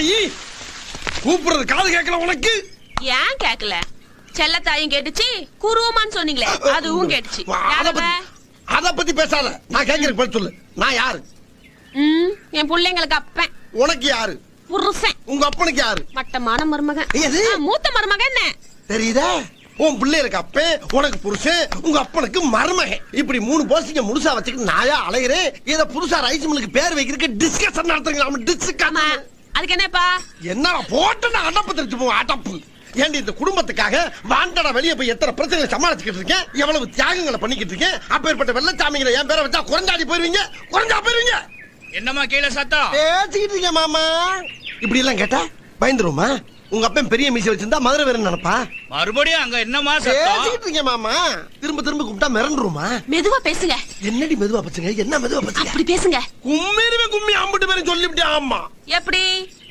நீ கூப்பிடுறது காது கேட்கல உனக்கு? ஏன் கேட்கல? செல்லத்தாயும் கேட்டுச்சு, குருவமான்னு சொன்னீங்களே அதுவும் கேட்டுச்சு. அத பத்தி பேசாத. நான் கேட்கறதுக்கு பதில் சொல்லு. நான் யாரு? என் பிள்ளைங்களுக்கு அப்பன். உனக்கு யாரு? புருஷன். உங்க அப்பனுக்கு யாரு? மட்டமான மருமகன். எது? மூத்த மருமகன். என்ன தெரியுதா? உன் பிள்ளைகளுக்கு அப்பன், உனக்கு புருஷன், உங்க அப்பனுக்கு மருமகன். இப்படி 3 போஸ்டிங்க முழுசா வச்சுக்கிட்டு நாயா அலைகிறேன். இத புதுசா ரைஸ் மில்லுக்கு பேர் வைக்கிறதுக்கு டிஸ்கஷன் நடத்துறீங்க. டிஸ்கஷன். அதுக்கு என்னப்பா? என்ன போட்டு நான் அடப்பு தெரிஞ்சு போவோம். அடப்பு ஏண்டி இந்த குடும்பத்துக்காக வாண்டடா வெளியே போய் எத்தனை பிரச்சனைகளை சமாளிச்சுக்கிட்டு இருக்கேன், எவ்வளவு தியாகங்களை பண்ணிக்கிட்டு இருக்கேன். அப்பேற்பட்ட வெள்ளச்சாமிகளை என் பேரை வச்சா குறைஞ்சாடி போயிருவீங்க. குறைஞ்சா போயிருவீங்க. என்னமா கீழே சத்தம் பேசிக்கிட்டு இருக்கேன் மாமா. இப்படி எல்லாம் கேட்டா பயந்துருமா? உங்க அப்பன் பெரிய மீசை வச்சிருந்தா மதுரை வேற நினைப்பா. மறுபடியும் அங்க என்னமா சத்தம்? பேசிக்கிட்டு இருக்கேன் மாமா. திரும்ப திரும்ப கூப்பிட்டா மிரண்டுருமா? மெதுவா பேசுங்க. என்னடி மெதுவா பேசுங்க? என்ன மெதுவா பேசுங்க? அப்படி பேசுங்க. கும்மிருவே கும்மி அம்பிட்டு பேரும் சொல்லிவிட்டேன். ஆமா. எப்படி?